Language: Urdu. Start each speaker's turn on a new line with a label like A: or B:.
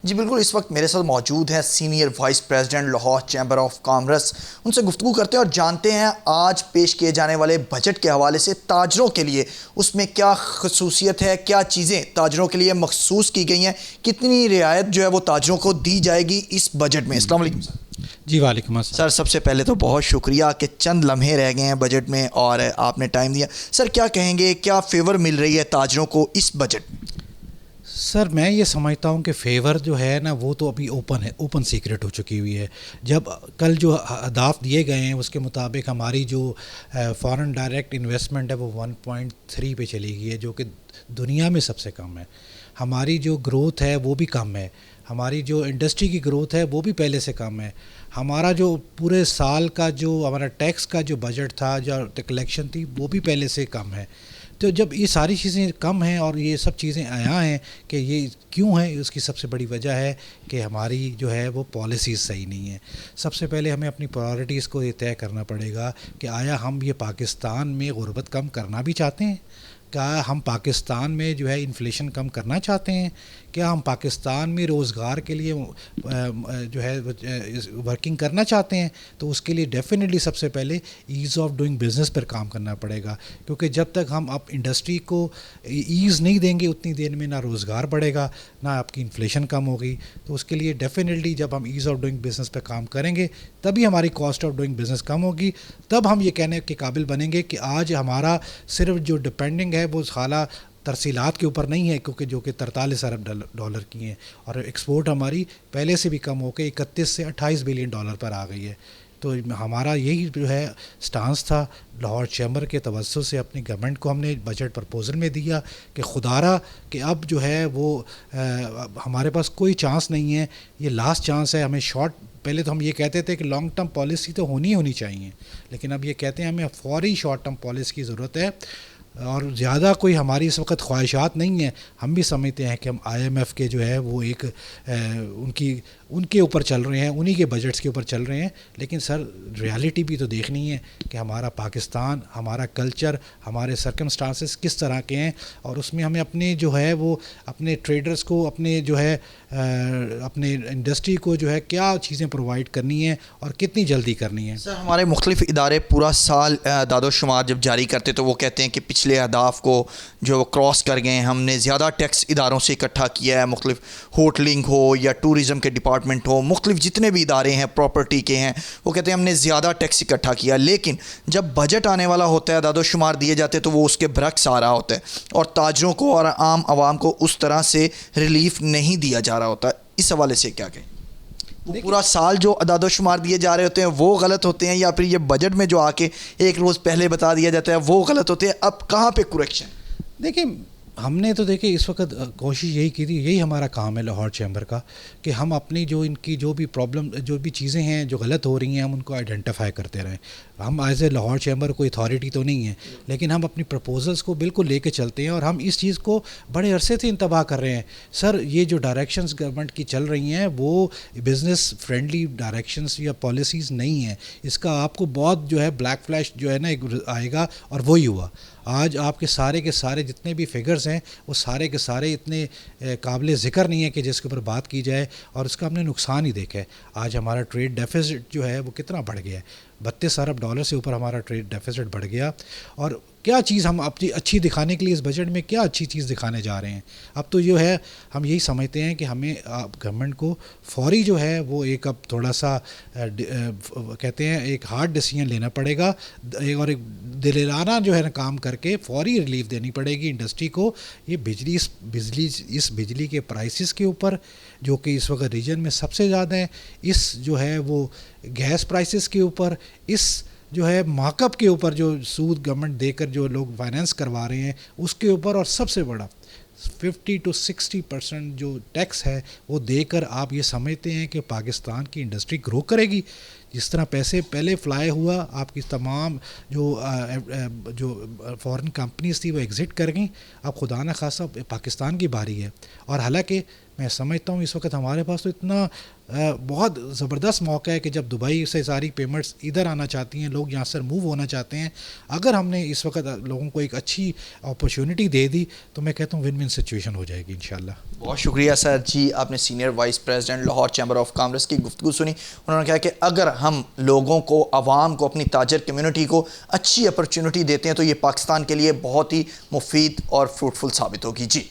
A: جی بالکل، اس وقت میرے ساتھ موجود ہیں senior vice president Lahore chamber of commerce. ان سے گفتگو کرتے ہیں اور جانتے ہیں آج پیش کیے جانے والے بجٹ کے حوالے سے تاجروں کے لیے اس میں کیا خصوصیت ہے، کیا چیزیں تاجروں کے لیے مخصوص کی گئی ہیں، کتنی رعایت جو ہے وہ تاجروں کو دی جائے گی اس بجٹ میں. السلام علیکم سر.
B: جی وعلیکم السلام
A: سر سب سے پہلے تو بہت شکریہ کہ چند لمحے رہ گئے ہیں بجٹ میں اور آپ نے ٹائم دیا. سر کیا کہیں گے، کیا فیور مل رہی ہے تاجروں کو اس بجٹ میں؟
B: سر میں یہ سمجھتا ہوں کہ فیور جو ہے نا وہ تو ابھی اوپن سیکرٹ ہو چکی ہوئی ہے. جب کل جو اہداف دیے گئے ہیں اس کے مطابق ہماری جو فارن ڈائریکٹ انویسٹمنٹ ہے وہ 1.3 پہ چلی گئی ہے، جو کہ دنیا میں سب سے کم ہے. ہماری جو گروتھ ہے وہ بھی کم ہے، ہماری جو انڈسٹری کی گروتھ ہے وہ بھی پہلے سے کم ہے. ہمارا جو پورے سال کا جو ہمارا ٹیکس کا جو بجٹ تھا، جو کلیکشن تھی، وہ بھی پہلے سے کم ہے. تو جب یہ ساری چیزیں کم ہیں اور یہ سب چیزیں آیا ہیں کہ یہ کیوں ہیں، اس کی سب سے بڑی وجہ ہے کہ ہماری جو ہے وہ پالیسیز صحیح نہیں ہیں. سب سے پہلے ہمیں اپنی پرائورٹیز کو یہ طے کرنا پڑے گا کہ آیا ہم یہ پاکستان میں غربت کم کرنا بھی چاہتے ہیں، کیا ہم پاکستان میں جو ہے انفلیشن کم کرنا چاہتے ہیں، کیا ہم پاکستان میں روزگار کے لیے جو ہے ورکنگ کرنا چاہتے ہیں. تو اس کے لیے ڈیفینیٹلی سب سے پہلے ایز آف ڈوئنگ بزنس پر کام کرنا پڑے گا، کیونکہ جب تک ہم اب انڈسٹری کو ایز نہیں دیں گے اتنی دیر میں نہ روزگار بڑھے گا نہ آپ کی انفلیشن کم ہوگی. تو اس کے لیے ڈیفینیٹلی جب ہم ایز آف ڈوئنگ بزنس پہ کام کریں گے تبھی ہماری کاسٹ آف ڈوئنگ بزنس کم ہوگی. تب ہم یہ کہنے کے قابل بنیں گے کہ آج ہمارا صرف جو ڈپینڈنگ ہے وہ خالہ ترسیلات کے اوپر نہیں ہے، کیونکہ جو کہ 43 ارب ڈالر کی ہیں، اور ایکسپورٹ ہماری پہلے سے بھی کم ہو کے 31 سے 28 بلین ڈالر پر آ گئی ہے. تو ہمارا یہی جو ہے سٹانس تھا لاہور چیمبر کے توسط سے اپنی گورنمنٹ کو ہم نے بجٹ پرپوزل میں دیا کہ خدارہ کہ اب جو ہے وہ ہمارے پاس کوئی چانس نہیں ہے، یہ لاسٹ چانس ہے. ہمیں شارٹ پہلے تو ہم یہ کہتے تھے کہ لانگ ٹرم پالیسی تو ہونی چاہیے، لیکن اب یہ کہتے ہیں ہمیں فوری شارٹ ٹرم پالیسی کی ضرورت ہے، اور زیادہ کوئی ہماری اس وقت خواہشات نہیں ہیں. ہم بھی سمجھتے ہیں کہ ہم آئی ایم ایف کے جو ہے وہ ایک ان کے اوپر چل رہے ہیں، انہی کے بجٹس کے اوپر چل رہے ہیں. لیکن سر ریالٹی بھی تو دیکھنی ہے کہ ہمارا پاکستان، ہمارا کلچر، ہمارے سرکمسٹانسز کس طرح کے ہیں، اور اس میں ہمیں اپنے جو ہے وہ اپنے ٹریڈرز کو، اپنے جو ہے اپنے انڈسٹری کو جو ہے کیا چیزیں پرووائڈ کرنی ہیں اور کتنی جلدی کرنی ہے.
A: سر ہمارے مختلف ادارے پورا سال اعداد و شمار جب جاری کرتے تو وہ کہتے ہیں کہ پچھلے اہداف کو جو وہ کراس کر گئے ہیں، ہم نے زیادہ ٹیکس اداروں سے اکٹھا کیا ہے، مختلف ہوٹلنگ ہو یا ٹورزم کے ڈپارٹمنٹ ہو، مختلف جتنے بھی ادارے ہیں پراپرٹی کے ہیں، وہ کہتے ہیں ہم نے زیادہ ٹیکس اکٹھا کیا. لیکن جب بجٹ آنے والا ہوتا ہے، اعداد و شمار دیے جاتے تو وہ اس کے برعکس آ رہا ہوتا ہے اور تاجروں کو اور عام عوام کو اس طرح سے ریلیف نہیں دیا جا رہا ہوتا. اس حوالے سے کیا کہیں؟ وہ پورا سال جو اعداد و شمار دیے جا رہے ہوتے ہیں وہ غلط ہوتے ہیں، یا پھر یہ بجٹ میں جو آ کے ایک روز پہلے بتا دیا جاتا ہے وہ غلط ہوتے ہیں؟ اب کہاں پہ کریکشن؟
B: دیکھیں ہم نے تو اس وقت کوشش یہی کی تھی، یہی ہمارا کام ہے لاہور چیمبر کا، کہ ہم اپنی جو ان کی جو بھی پرابلم، جو بھی چیزیں ہیں جو غلط ہو رہی ہیں، ہم ان کو آئیڈینٹیفائی کرتے رہیں. ہم ایز اے لاہور چیمبر کوئی اتھارٹی تو نہیں ہے، لیکن ہم اپنی پرپوزلس کو بالکل لے کے چلتے ہیں، اور ہم اس چیز کو بڑے عرصے سے انتباہ کر رہے ہیں. سر یہ جو ڈائریکشنز گورنمنٹ کی چل رہی ہیں وہ بزنس فرینڈلی ڈائریکشنز یا پالیسیز نہیں ہیں. اس کا آپ کو بہت جو ہے بلیک فلیش جو ہے نا آئے گا، اور وہی ہوا. آج آپ کے سارے جتنے بھی فگرز ہیں وہ سارے کے سارے اتنے قابل ذکر نہیں ہے کہ جس کے اوپر بات کی جائے، اور اس کا ہم نے نقصان ہی دیکھا ہے. آج ہمارا ٹریڈ ڈیفیسٹ جو ہے وہ کتنا بڑھ گیا ہے، 32 ارب ڈالر سے اوپر ہمارا ٹریڈ ڈیفیسٹ بڑھ گیا. اور کیا چیز ہم اپنی اچھی دکھانے کے لیے اس بجٹ میں کیا اچھی چیز دکھانے جا رہے ہیں؟ اب تو جو ہے ہم یہی سمجھتے ہیں کہ ہمیں گورنمنٹ کو فوری جو ہے وہ ایک اب تھوڑا سا کہتے ہیں ایک ہارڈ ڈیسیژن لینا پڑے گا، اور ایک دلیرانہ جو ہے نا کام کر کے فوری ریلیف دینی پڑے گی انڈسٹری کو. یہ اس بجلی کے پرائسز کے اوپر جو کہ اس وقت ریجن میں سب سے زیادہ ہیں، اس جو ہے وہ گیس پرائسز کے اوپر، اس جو ہے مارک اپ کے اوپر جو سود گورنمنٹ دے کر جو لوگ فائنینس کروا رہے ہیں اس کے اوپر، اور سب سے بڑا 50 to 60% جو ٹیکس ہے وہ دے کر آپ یہ سمجھتے ہیں کہ پاکستان کی انڈسٹری گرو کرے گی؟ جس طرح پیسے پہلے فلائی ہوا، آپ کی تمام جو فورن کمپنیز تھی وہ ایگزٹ کر گئیں. اب خدا نخواستہ پاکستان کی باری ہے، اور حالانکہ میں سمجھتا ہوں اس وقت ہمارے پاس تو اتنا بہت زبردست موقع ہے کہ جب دبئی سے ساری پیمنٹس ادھر آنا چاہتی ہیں، لوگ یہاں سے موو ہونا چاہتے ہیں، اگر ہم نے اس وقت لوگوں کو ایک اچھی اپرچونٹی دے دی تو میں کہتا ہوں ون ون سچویشن ہو جائے گی انشاءاللہ۔
A: بہت شکریہ سر جی، آپ نے senior vice president Lahore chamber of commerce کی گفتگو سنی۔ انہوں نے کہا کہ اگر ہم لوگوں کو، عوام کو، اپنی تاجر کمیونٹی کو اچھی اپرچونٹی دیتے ہیں تو یہ پاکستان کے لیے بہت ہی مفید اور فروٹفل ثابت ہوگی۔ جی